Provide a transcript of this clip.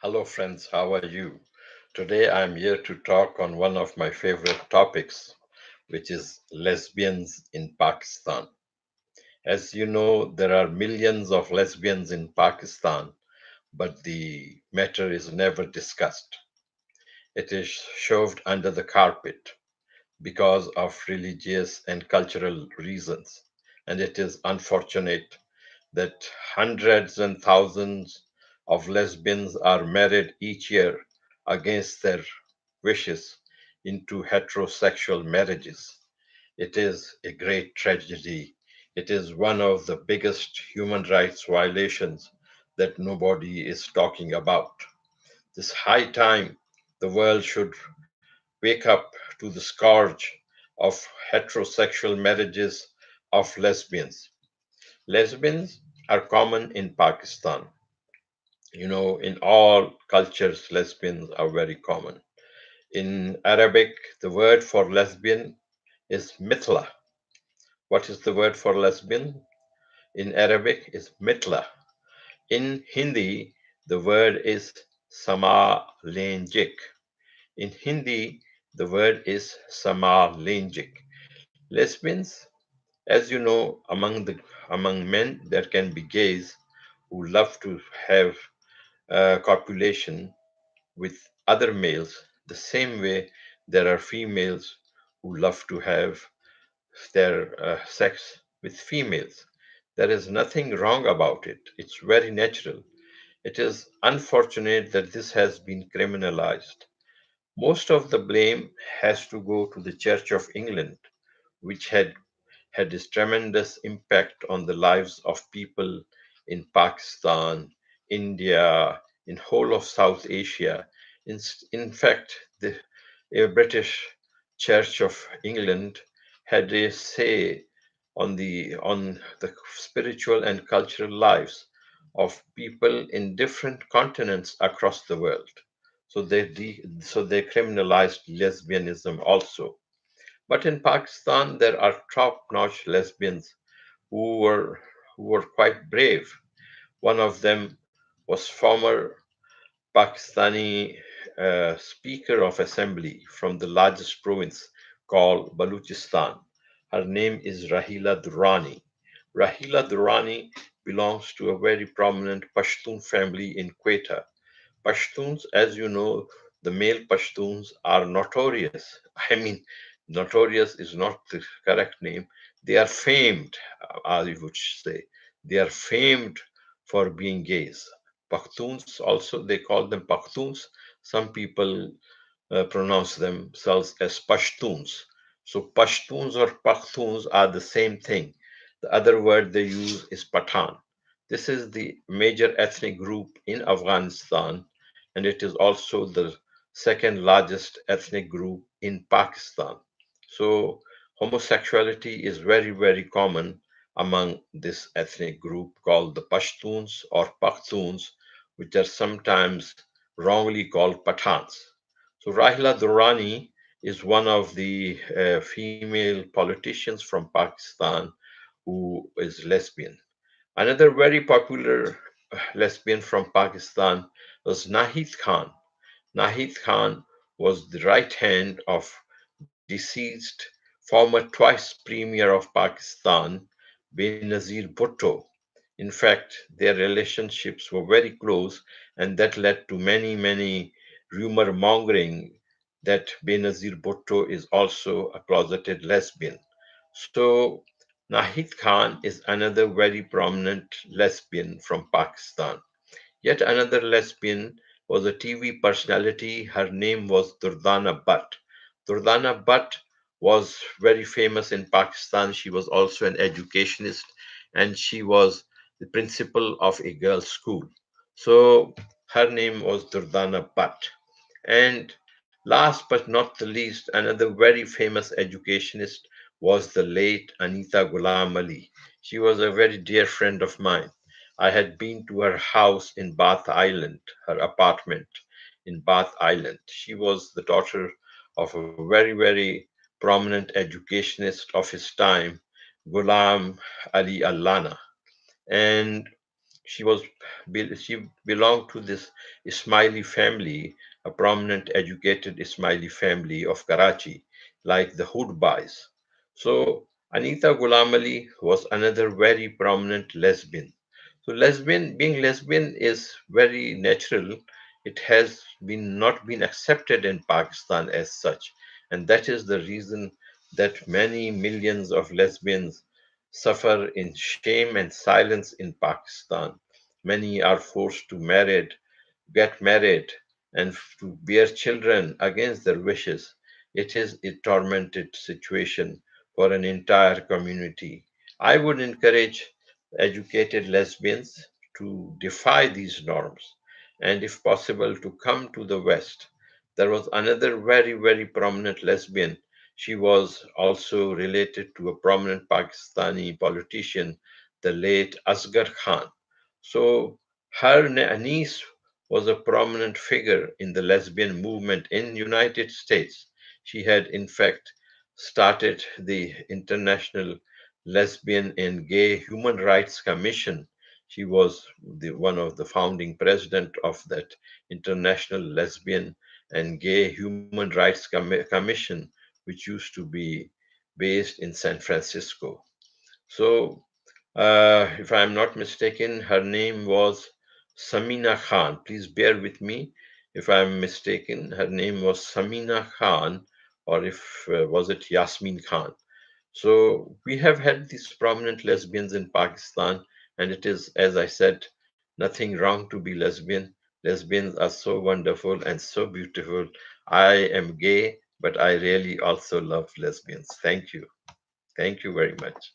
Hello, friends, how are you? Today I'm here to talk on one of my favorite topics, which is lesbians in Pakistan. As you know, there are millions of lesbians in Pakistan, but the matter is never discussed. It is shoved under the carpet because of religious and cultural reasons, and it is unfortunate that hundreds and thousands of lesbians are married each year against their wishes into heterosexual marriages. It is a great tragedy. It is one of the biggest human rights violations that nobody is talking about. This high time the world should wake up to the scourge of heterosexual marriages of lesbians. Lesbians are common in Pakistan. You know, in all cultures, lesbians are very common. In Arabic, the word for lesbian is mithla. What is the word for lesbian? In Arabic is mithla. In Hindi, the word is samalenjik. In Hindi, the word is samalenjik. Lesbians, as you know, among men, there can be gays who love to have copulation with other males, the same way there are females who love to have their sex with females. There is nothing wrong about it. It's very natural. It is unfortunate that this has been criminalized. Most of the blame has to go to the Church of England, which had this tremendous impact on the lives of people in Pakistan, India, in whole of South Asia. In fact, the British Church of England had a say on the spiritual and cultural lives of people in different continents across the world. So they criminalized lesbianism also. But in Pakistan, there are top-notch lesbians who were who were quite brave. One of them was former Pakistani Speaker of Assembly from the largest province called Baluchistan. Her name is Rahila Durrani. Rahila Durrani belongs to a very prominent Pashtun family in Quetta. Pashtuns, as you know, the male Pashtuns are notorious. I mean, notorious is not the correct name. They are famed, I would say. They are famed for being gays. Pakhtuns also, they call them Pakhtuns. Some people pronounce themselves as Pashtuns. So Pashtuns or Pakhtuns are the same thing. The other word they use is Pathan. This is the major ethnic group in Afghanistan, and it is also the second largest ethnic group in Pakistan. So homosexuality is very, very common among this ethnic group called the Pashtuns or Pakhtuns, which are sometimes wrongly called Pathans. So Rahila Durrani is one of the female politicians from Pakistan who is lesbian. Another very popular lesbian from Pakistan was Naheed Khan. Naheed Khan was the right hand of deceased former twice Premier of Pakistan, Benazir Bhutto. In fact, their relationships were very close, and that led to many, many rumor mongering that Benazir Bhutto is also a closeted lesbian. So, Nahid Khan is another very prominent lesbian from Pakistan. Yet another lesbian was a TV personality. Her name was Durdana Butt. Durdana Butt was very famous in Pakistan. She was also an educationist and she was the principal of a girls' school. So her name was Durdana Butt. And last but not the least, another very famous educationist was the late Anita Ghulam Ali. She was a very dear friend of mine. I had been to her house in Bath Island, her apartment in Bath Island. She was the daughter of a very, very prominent educationist of his time, Ghulam Ali Allana. And She was she belonged to this Ismaili family, a prominent educated Ismaili family of Karachi, like the Hoodbys. So Anita Ghulam Ali was another very prominent lesbian. So being lesbian is very natural. It has been not been accepted in Pakistan as such, and that is the reason that many millions of lesbians suffer in shame and silence in Pakistan. Many are forced to get married, and to bear children against their wishes. It is a tormented situation for an entire community. I would encourage educated lesbians to defy these norms and, if possible, to come to the West. There was another very, very prominent lesbian. She was also related to a prominent Pakistani politician, the late Asghar Khan. So her niece was a prominent figure in the lesbian movement in United States. She had in fact started the International Lesbian and Gay Human Rights Commission. She was one of the founding president of that International Lesbian and Gay Human Rights Commission, which used to be based in San Francisco. So if I'm not mistaken, her name was Samina Khan. Please bear with me if I'm mistaken. Her name was Samina Khan, or if was it Yasmin Khan. So we have had these prominent lesbians in Pakistan, and it is, as I said, nothing wrong to be lesbian. Lesbians are so wonderful and so beautiful. I am gay, but I really also love lesbians. Thank you. Thank you very much.